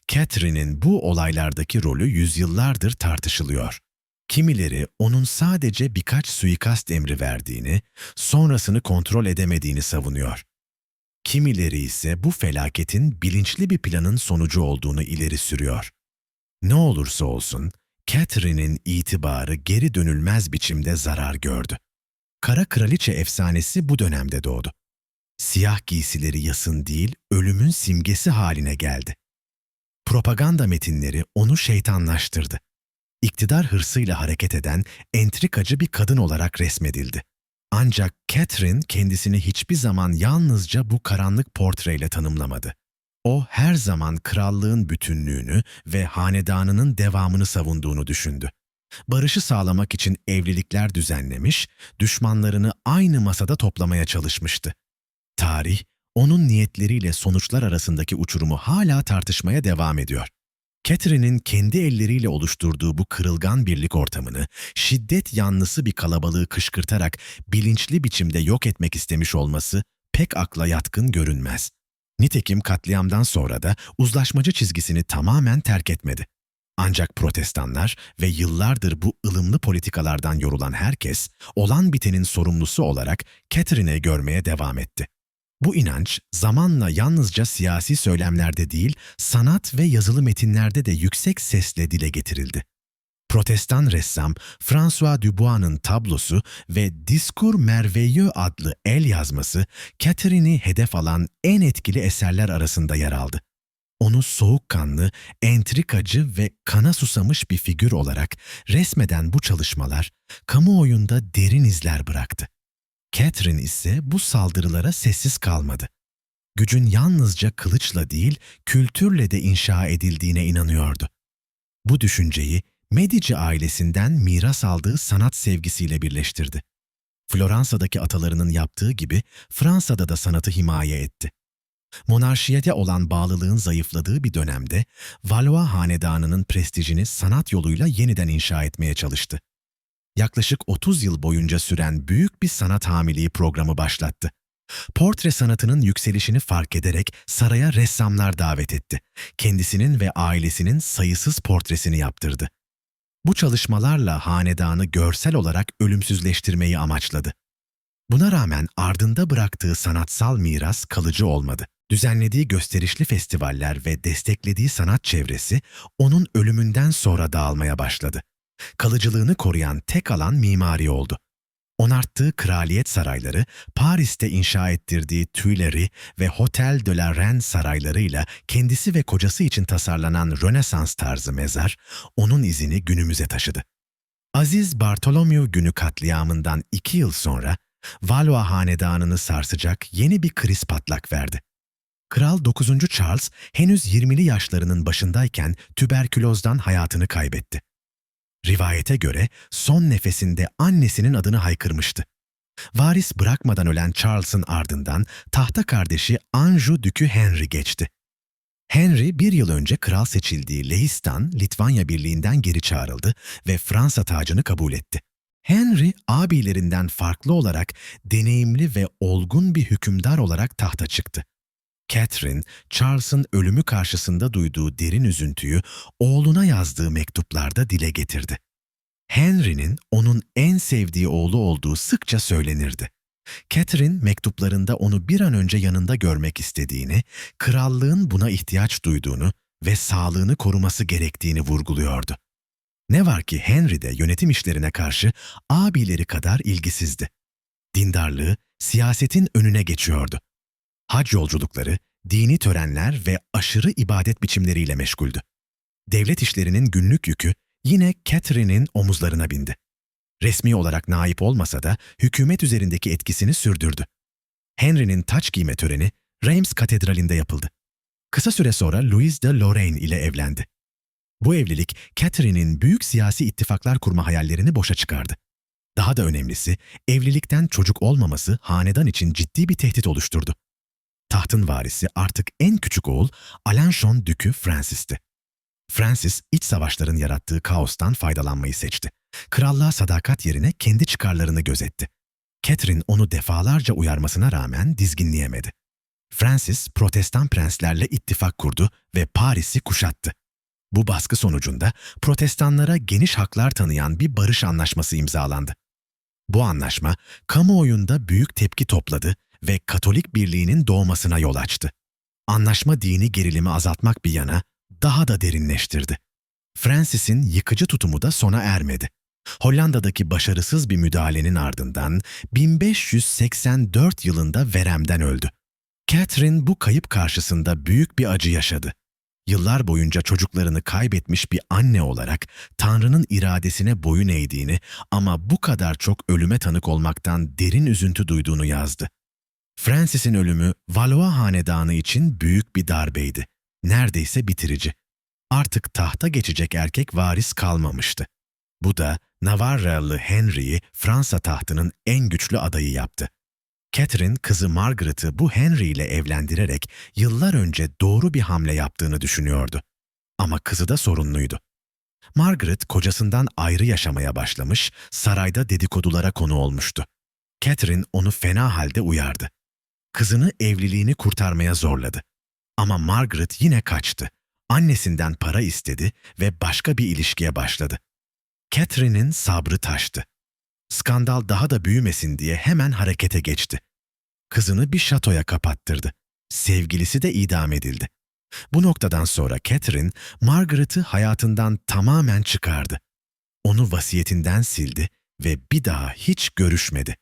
Catherine'in bu olaylardaki rolü yüzyıllardır tartışılıyor. Kimileri onun sadece birkaç suikast emri verdiğini, sonrasını kontrol edemediğini savunuyor. Kimileri ise bu felaketin bilinçli bir planın sonucu olduğunu ileri sürüyor. Ne olursa olsun, Catherine'in itibarı geri dönülmez biçimde zarar gördü. Kara Kraliçe efsanesi bu dönemde doğdu. Siyah giysileri yasın değil, ölümün simgesi haline geldi. Propaganda metinleri onu şeytanlaştırdı. İktidar hırsıyla hareket eden entrikacı bir kadın olarak resmedildi. Ancak Catherine kendisini hiçbir zaman yalnızca bu karanlık portreyle tanımlamadı. O her zaman krallığın bütünlüğünü ve hanedanının devamını savunduğunu düşündü. Barışı sağlamak için evlilikler düzenlemiş, düşmanlarını aynı masada toplamaya çalışmıştı. Tarih, onun niyetleriyle sonuçlar arasındaki uçurumu hala tartışmaya devam ediyor. Catherine'in kendi elleriyle oluşturduğu bu kırılgan birlik ortamını, şiddet yanlısı bir kalabalığı kışkırtarak bilinçli biçimde yok etmek istemiş olması pek akla yatkın görünmez. Nitekim katliamdan sonra da uzlaşmacı çizgisini tamamen terk etmedi. Ancak protestanlar ve yıllardır bu ılımlı politikalardan yorulan herkes, olan bitenin sorumlusu olarak Catherine'i görmeye devam etti. Bu inanç zamanla yalnızca siyasi söylemlerde değil, sanat ve yazılı metinlerde de yüksek sesle dile getirildi. Protestan ressam François Dubois'ın tablosu ve Discours merveilleux adlı el yazması, Catherine'i hedef alan en etkili eserler arasında yer aldı. Onu soğukkanlı, entrikacı ve kana susamış bir figür olarak resmeden bu çalışmalar, kamuoyunda derin izler bıraktı. Catherine ise bu saldırılara sessiz kalmadı. Gücün yalnızca kılıçla değil, kültürle de inşa edildiğine inanıyordu. Bu düşünceyi Medici ailesinden miras aldığı sanat sevgisiyle birleştirdi. Floransa'daki atalarının yaptığı gibi Fransa'da da sanatı himaye etti. Monarşiyete olan bağlılığın zayıfladığı bir dönemde Valois hanedanının prestijini sanat yoluyla yeniden inşa etmeye çalıştı. Yaklaşık 30 yıl boyunca süren büyük bir sanat hamiliği programı başlattı. Portre sanatının yükselişini fark ederek saraya ressamlar davet etti. Kendisinin ve ailesinin sayısız portresini yaptırdı. Bu çalışmalarla hanedanı görsel olarak ölümsüzleştirmeyi amaçladı. Buna rağmen ardında bıraktığı sanatsal miras kalıcı olmadı. Düzenlediği gösterişli festivaller ve desteklediği sanat çevresi onun ölümünden sonra dağılmaya başladı. Kalıcılığını koruyan tek alan mimari oldu. Onarttığı kraliyet sarayları, Paris'te inşa ettirdiği Tuileries ve Hôtel de la Reine saraylarıyla kendisi ve kocası için tasarlanan Rönesans tarzı mezar, onun izini günümüze taşıdı. Aziz Bartholomew Günü katliamından 2 yıl sonra, Valois hanedanını sarsacak yeni bir kriz patlak verdi. Kral 9. Charles henüz 20'li yaşlarının başındayken tüberkülozdan hayatını kaybetti. Rivayete göre son nefesinde annesinin adını haykırmıştı. Varis bırakmadan ölen Charles'ın ardından tahta kardeşi Anjou Dükü Henry geçti. Henry bir yıl önce kral seçildiği Lehistan-Litvanya Birliği'nden geri çağrıldı ve Fransa tacını kabul etti. Henry, abilerinden farklı olarak deneyimli ve olgun bir hükümdar olarak tahta çıktı. Catherine, Charles'ın ölümü karşısında duyduğu derin üzüntüyü oğluna yazdığı mektuplarda dile getirdi. Henry'nin onun en sevdiği oğlu olduğu sıkça söylenirdi. Catherine mektuplarında onu bir an önce yanında görmek istediğini, krallığın buna ihtiyaç duyduğunu ve sağlığını koruması gerektiğini vurguluyordu. Ne var ki Henry de yönetim işlerine karşı abileri kadar ilgisizdi. Dindarlığı siyasetin önüne geçiyordu. Hac yolculukları, dini törenler ve aşırı ibadet biçimleriyle meşguldü. Devlet işlerinin günlük yükü yine Catherine'in omuzlarına bindi. Resmi olarak naip olmasa da hükümet üzerindeki etkisini sürdürdü. Henry'nin taç giyme töreni Reims Katedrali'nde yapıldı. Kısa süre sonra Louise de Lorraine ile evlendi. Bu evlilik Catherine'in büyük siyasi ittifaklar kurma hayallerini boşa çıkardı. Daha da önemlisi, evlilikten çocuk olmaması hanedan için ciddi bir tehdit oluşturdu. Tahtın varisi artık en küçük oğul Alençon Dükü Francis'ti. Francis, iç savaşların yarattığı kaostan faydalanmayı seçti. Krallığa sadakat yerine kendi çıkarlarını gözetti. Catherine onu defalarca uyarmasına rağmen dizginleyemedi. Francis, Protestan prenslerle ittifak kurdu ve Paris'i kuşattı. Bu baskı sonucunda Protestanlara geniş haklar tanıyan bir barış anlaşması imzalandı. Bu anlaşma, kamuoyunda büyük tepki topladı ve Katolik birliğinin doğmasına yol açtı. Anlaşma dini gerilimi azaltmak bir yana, daha da derinleştirdi. Francis'in yıkıcı tutumu da sona ermedi. Hollanda'daki başarısız bir müdahalenin ardından 1584 yılında veremden öldü. Catherine bu kayıp karşısında büyük bir acı yaşadı. Yıllar boyunca çocuklarını kaybetmiş bir anne olarak Tanrı'nın iradesine boyun eğdiğini ama bu kadar çok ölüme tanık olmaktan derin üzüntü duyduğunu yazdı. Francis'in ölümü Valois hanedanı için büyük bir darbeydi. Neredeyse bitirici. Artık tahta geçecek erkek varis kalmamıştı. Bu da Navarralı Henry'yi Fransa tahtının en güçlü adayı yaptı. Catherine kızı Margaret'ı bu Henry ile evlendirerek yıllar önce doğru bir hamle yaptığını düşünüyordu. Ama kızı da sorunluydu. Margaret kocasından ayrı yaşamaya başlamış, sarayda dedikodulara konu olmuştu. Catherine onu fena halde uyardı. Kızını evliliğini kurtarmaya zorladı. Ama Margaret yine kaçtı. Annesinden para istedi ve başka bir ilişkiye başladı. Catherine'in sabrı taştı. Skandal daha da büyümesin diye hemen harekete geçti. Kızını bir şatoya kapattırdı. Sevgilisi de idam edildi. Bu noktadan sonra Catherine, Margaret'ı hayatından tamamen çıkardı. Onu vasiyetinden sildi ve bir daha hiç görüşmedi.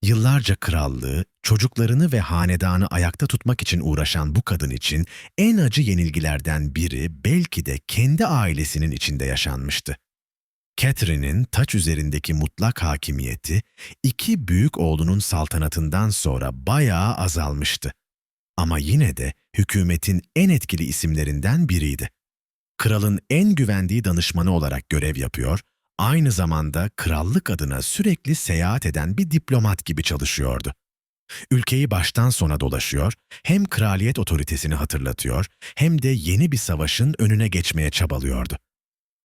Yıllarca krallığı, çocuklarını ve hanedanı ayakta tutmak için uğraşan bu kadın için en acı yenilgilerden biri belki de kendi ailesinin içinde yaşanmıştı. Catherine'in taç üzerindeki mutlak hakimiyeti, iki büyük oğlunun saltanatından sonra bayağı azalmıştı. Ama yine de hükümetin en etkili isimlerinden biriydi. Kralın en güvendiği danışmanı olarak görev yapıyor, aynı zamanda krallık adına sürekli seyahat eden bir diplomat gibi çalışıyordu. Ülkeyi baştan sona dolaşıyor, hem kraliyet otoritesini hatırlatıyor, hem de yeni bir savaşın önüne geçmeye çabalıyordu.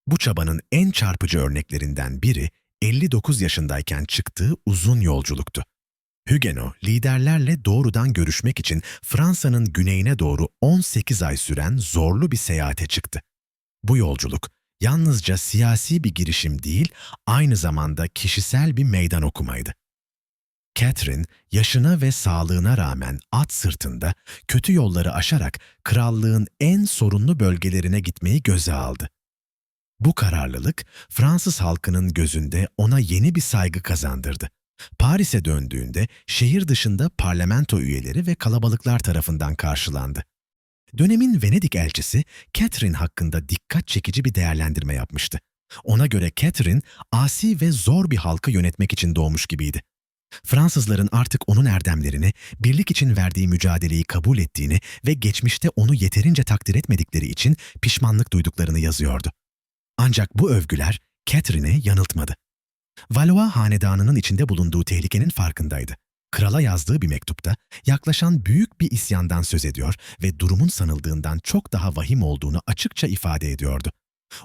Bu çabanın en çarpıcı örneklerinden biri 59 yaşındayken çıktığı uzun yolculuktu. Huguenot, liderlerle doğrudan görüşmek için Fransa'nın güneyine doğru 18 ay süren zorlu bir seyahate çıktı. Bu yolculuk yalnızca siyasi bir girişim değil, aynı zamanda kişisel bir meydan okumaydı. Catherine, yaşına ve sağlığına rağmen at sırtında kötü yolları aşarak krallığın en sorunlu bölgelerine gitmeyi göze aldı. Bu kararlılık, Fransız halkının gözünde ona yeni bir saygı kazandırdı. Paris'e döndüğünde şehir dışında parlamento üyeleri ve kalabalıklar tarafından karşılandı. Dönemin Venedik elçisi, Catherine hakkında dikkat çekici bir değerlendirme yapmıştı. Ona göre Catherine, asi ve zor bir halkı yönetmek için doğmuş gibiydi. Fransızların artık onun erdemlerini, birlik için verdiği mücadeleyi kabul ettiğini ve geçmişte onu yeterince takdir etmedikleri için pişmanlık duyduklarını yazıyordu. Ancak bu övgüler Catherine'i yanıltmadı. Valois hanedanının içinde bulunduğu tehlikenin farkındaydı. Krala yazdığı bir mektupta yaklaşan büyük bir isyandan söz ediyor ve durumun sanıldığından çok daha vahim olduğunu açıkça ifade ediyordu.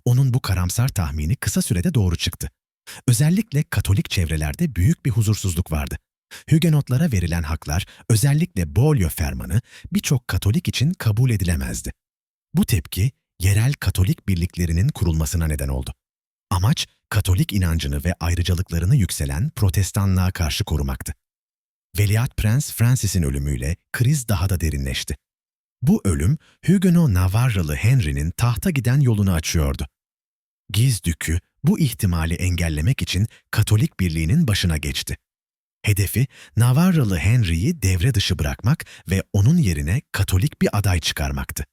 Onun bu karamsar tahmini kısa sürede doğru çıktı. Özellikle Katolik çevrelerde büyük bir huzursuzluk vardı. Hügenotlara verilen haklar, özellikle Beaulieu Fermanı, birçok Katolik için kabul edilemezdi. Bu tepki, yerel Katolik birliklerinin kurulmasına neden oldu. Amaç, Katolik inancını ve ayrıcalıklarını yükselen Protestanlığa karşı korumaktı. Veliaht Prens Francis'in ölümüyle kriz daha da derinleşti. Bu ölüm, Huguenot Navarralı Henry'nin tahta giden yolunu açıyordu. Guise Dükü, bu ihtimali engellemek için Katolik birliğinin başına geçti. Hedefi, Navarralı Henry'yi devre dışı bırakmak ve onun yerine Katolik bir aday çıkarmaktı.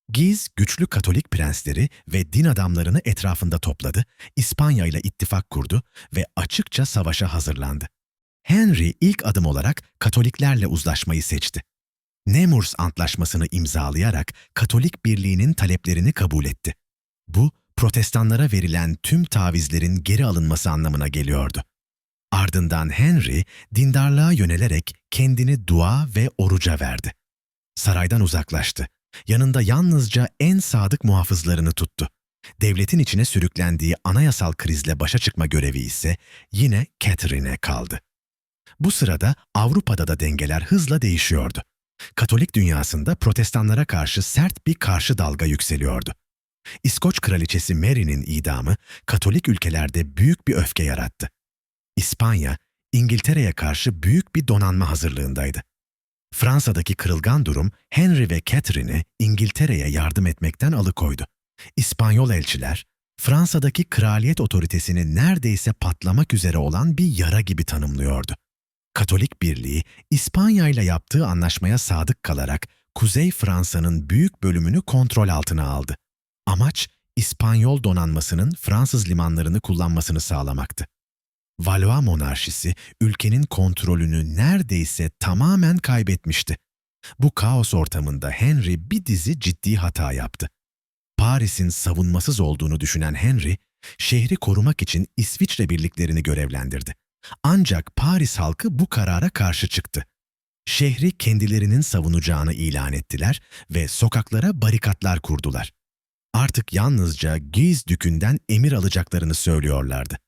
Guise, güçlü Katolik prensleri ve din adamlarını etrafında topladı, İspanya ile ittifak kurdu ve açıkça savaşa hazırlandı. Henry ilk adım olarak Katoliklerle uzlaşmayı seçti. Nemours Antlaşması'nı imzalayarak Katolik birliğinin taleplerini kabul etti. Bu, Protestanlara verilen tüm tavizlerin geri alınması anlamına geliyordu. Ardından Henry, dindarlığa yönelerek kendini dua ve oruca verdi. Saraydan uzaklaştı. Yanında yalnızca en sadık muhafızlarını tuttu. Devletin içine sürüklendiği anayasal krizle başa çıkma görevi ise yine Catherine'e kaldı. Bu sırada Avrupa'da da dengeler hızla değişiyordu. Katolik dünyasında Protestanlara karşı sert bir karşı dalga yükseliyordu. İskoç kraliçesi Mary'nin idamı Katolik ülkelerde büyük bir öfke yarattı. İspanya, İngiltere'ye karşı büyük bir donanma hazırlığındaydı. Fransa'daki kırılgan durum Henry ve Catherine'i İngiltere'ye yardım etmekten alıkoydu. İspanyol elçiler, Fransa'daki kraliyet otoritesini neredeyse patlamak üzere olan bir yara gibi tanımlıyordu. Katolik Birliği, İspanya ile yaptığı anlaşmaya sadık kalarak Kuzey Fransa'nın büyük bölümünü kontrol altına aldı. Amaç, İspanyol donanmasının Fransız limanlarını kullanmasını sağlamaktı. Valois monarşisi, ülkenin kontrolünü neredeyse tamamen kaybetmişti. Bu kaos ortamında Henry bir dizi ciddi hata yaptı. Paris'in savunmasız olduğunu düşünen Henry, şehri korumak için İsviçre birliklerini görevlendirdi. Ancak Paris halkı bu karara karşı çıktı. Şehri kendilerinin savunacağını ilan ettiler ve sokaklara barikatlar kurdular. Artık yalnızca Guise Dükü'nden emir alacaklarını söylüyorlardı.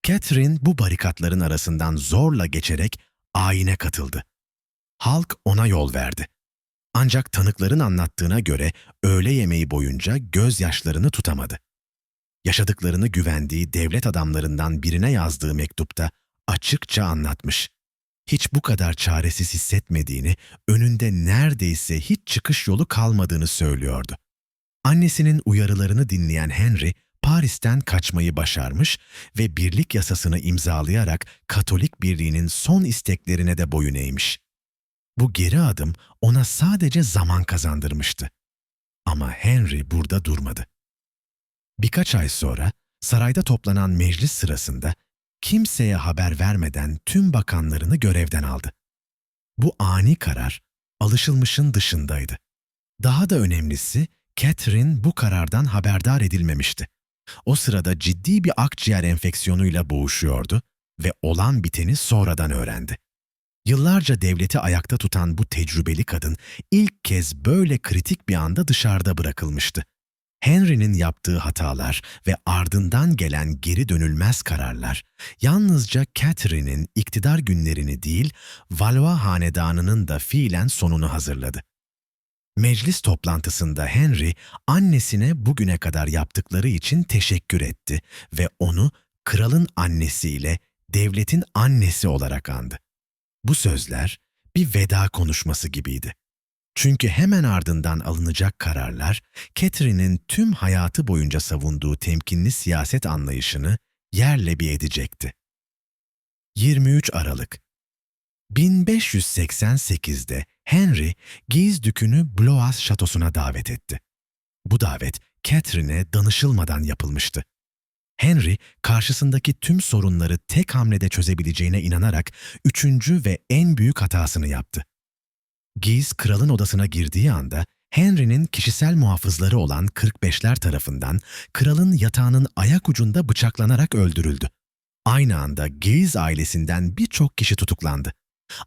Catherine bu barikatların arasından zorla geçerek ayine katıldı. Halk ona yol verdi. Ancak tanıkların anlattığına göre öğle yemeği boyunca gözyaşlarını tutamadı. Yaşadıklarını güvendiği devlet adamlarından birine yazdığı mektupta açıkça anlatmış. Hiç bu kadar çaresiz hissetmediğini, önünde neredeyse hiç çıkış yolu kalmadığını söylüyordu. Annesinin uyarılarını dinleyen Henry, Paris'ten kaçmayı başarmış ve birlik yasasını imzalayarak Katolik birliğinin son isteklerine de boyun eğmiş. Bu geri adım ona sadece zaman kazandırmıştı. Ama Henry burada durmadı. Birkaç ay sonra sarayda toplanan meclis sırasında kimseye haber vermeden tüm bakanlarını görevden aldı. Bu ani karar alışılmışın dışındaydı. Daha da önemlisi, Catherine bu karardan haberdar edilmemişti. O sırada ciddi bir akciğer enfeksiyonuyla boğuşuyordu ve olan biteni sonradan öğrendi. Yıllarca devleti ayakta tutan bu tecrübeli kadın ilk kez böyle kritik bir anda dışarıda bırakılmıştı. Henry'nin yaptığı hatalar ve ardından gelen geri dönülmez kararlar yalnızca Catherine'in iktidar günlerini değil, Valois hanedanının da fiilen sonunu hazırladı. Meclis toplantısında Henry, annesine bugüne kadar yaptıkları için teşekkür etti ve onu kralın annesiyle devletin annesi olarak andı. Bu sözler bir veda konuşması gibiydi. Çünkü hemen ardından alınacak kararlar, Catherine'in tüm hayatı boyunca savunduğu temkinli siyaset anlayışını yerle bir edecekti. 23 Aralık 1588'de Henry, Guise Dükü'nü Blois şatosuna davet etti. Bu davet, Catherine'e danışılmadan yapılmıştı. Henry, karşısındaki tüm sorunları tek hamlede çözebileceğine inanarak üçüncü ve en büyük hatasını yaptı. Guise kralın odasına girdiği anda Henry'nin kişisel muhafızları olan 45'ler tarafından kralın yatağının ayak ucunda bıçaklanarak öldürüldü. Aynı anda Guise ailesinden birçok kişi tutuklandı.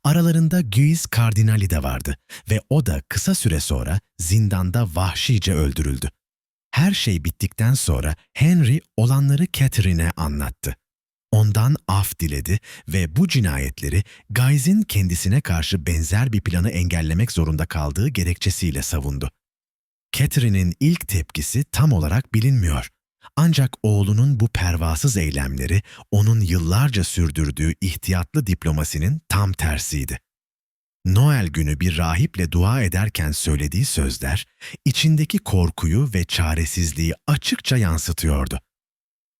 Aralarında Guise kardinali de vardı ve o da kısa süre sonra zindanda vahşice öldürüldü. Her şey bittikten sonra Henry olanları Catherine'e anlattı. Ondan af diledi ve bu cinayetleri Guise'in kendisine karşı benzer bir planı engellemek zorunda kaldığı gerekçesiyle savundu. Catherine'in ilk tepkisi tam olarak bilinmiyor. Ancak oğlunun bu pervasız eylemleri onun yıllarca sürdürdüğü ihtiyatlı diplomasinin tam tersiydi. Noel günü bir rahiple dua ederken söylediği sözler, içindeki korkuyu ve çaresizliği açıkça yansıtıyordu.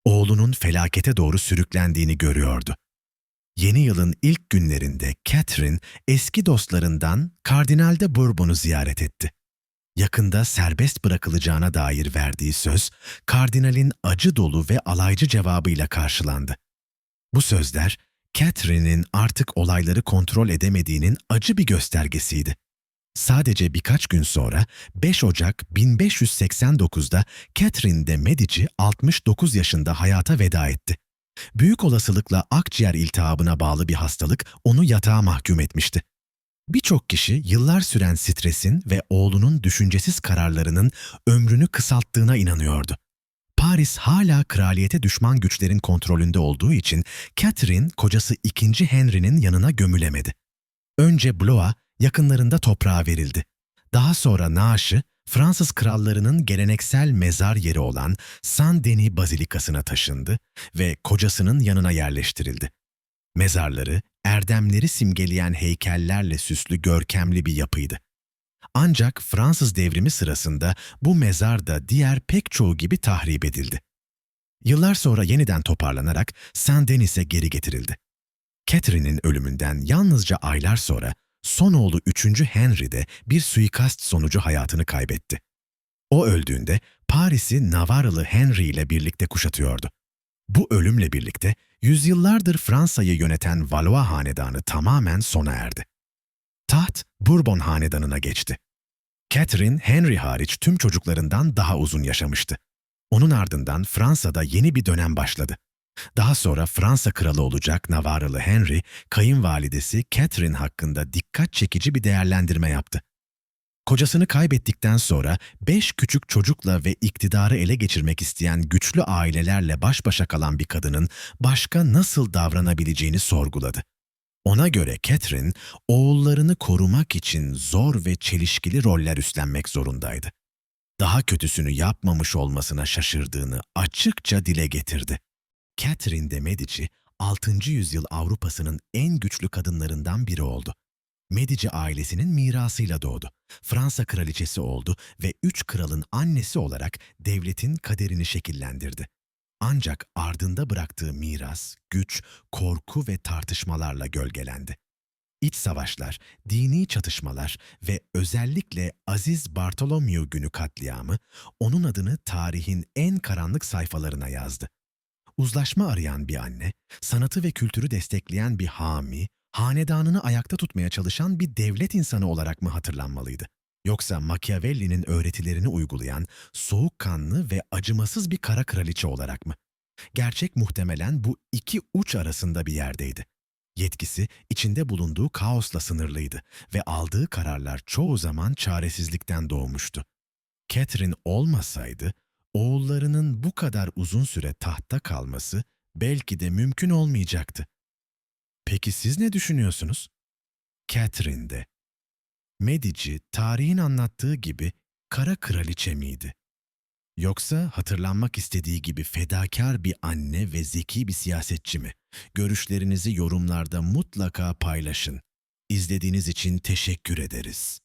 Oğlunun felakete doğru sürüklendiğini görüyordu. Yeni yılın ilk günlerinde Catherine eski dostlarından Kardinal de Bourbon'u ziyaret etti. Yakında serbest bırakılacağına dair verdiği söz, kardinalin acı dolu ve alaycı cevabıyla karşılandı. Bu sözler, Catherine'in artık olayları kontrol edemediğinin acı bir göstergesiydi. Sadece birkaç gün sonra 5 Ocak 1589'da Catherine de Medici 69 yaşında hayata veda etti. Büyük olasılıkla akciğer iltihabına bağlı bir hastalık onu yatağa mahkum etmişti. Birçok kişi yıllar süren stresin ve oğlunun düşüncesiz kararlarının ömrünü kısalttığına inanıyordu. Paris hala kraliyete düşman güçlerin kontrolünde olduğu için Catherine kocası II. Henry'nin yanına gömülemedi. Önce Blois yakınlarında toprağa verildi. Daha sonra naaşı Fransız krallarının geleneksel mezar yeri olan Saint-Denis Bazilikası'na taşındı ve kocasının yanına yerleştirildi. Mezarları, erdemleri simgeleyen heykellerle süslü görkemli bir yapıydı. Ancak Fransız devrimi sırasında bu mezar da diğer pek çoğu gibi tahrip edildi. Yıllar sonra yeniden toparlanarak Saint-Denis'e geri getirildi. Catherine'in ölümünden yalnızca aylar sonra son oğlu 3. Henry de bir suikast sonucu hayatını kaybetti. O öldüğünde Paris'i Navarralı Henry ile birlikte kuşatıyordu. Bu ölümle birlikte yüzyıllardır Fransa'yı yöneten Valois hanedanı tamamen sona erdi. Taht Bourbon hanedanına geçti. Catherine, Henry hariç tüm çocuklarından daha uzun yaşamıştı. Onun ardından Fransa'da yeni bir dönem başladı. Daha sonra Fransa kralı olacak Navarralı Henry, kayınvalidesi Catherine hakkında dikkat çekici bir değerlendirme yaptı. Kocasını kaybettikten sonra 5 küçük çocukla ve iktidarı ele geçirmek isteyen güçlü ailelerle baş başa kalan bir kadının başka nasıl davranabileceğini sorguladı. Ona göre Catherine, oğullarını korumak için zor ve çelişkili roller üstlenmek zorundaydı. Daha kötüsünü yapmamış olmasına şaşırdığını açıkça dile getirdi. Catherine de Medici, 6. yüzyıl Avrupa'sının en güçlü kadınlarından biri oldu. Medici ailesinin mirasıyla doğdu. Fransa kraliçesi oldu ve 3 kralın annesi olarak devletin kaderini şekillendirdi. Ancak ardında bıraktığı miras, güç, korku ve tartışmalarla gölgelendi. İç savaşlar, dini çatışmalar ve özellikle Aziz Bartolomeu Günü katliamı onun adını tarihin en karanlık sayfalarına yazdı. Uzlaşma arayan bir anne, sanatı ve kültürü destekleyen bir hami, hanedanını ayakta tutmaya çalışan bir devlet insanı olarak mı hatırlanmalıydı? Yoksa Machiavelli'nin öğretilerini uygulayan soğukkanlı ve acımasız bir kara kraliçe olarak mı? Gerçek muhtemelen bu iki uç arasında bir yerdeydi. Yetkisi içinde bulunduğu kaosla sınırlıydı ve aldığı kararlar çoğu zaman çaresizlikten doğmuştu. Catherine olmasaydı, oğullarının bu kadar uzun süre tahtta kalması belki de mümkün olmayacaktı. Peki siz ne düşünüyorsunuz? Catherine de Medici tarihin anlattığı gibi kara kraliçe miydi? Yoksa hatırlanmak istediği gibi fedakar bir anne ve zeki bir siyasetçi mi? Görüşlerinizi yorumlarda mutlaka paylaşın. İzlediğiniz için teşekkür ederiz.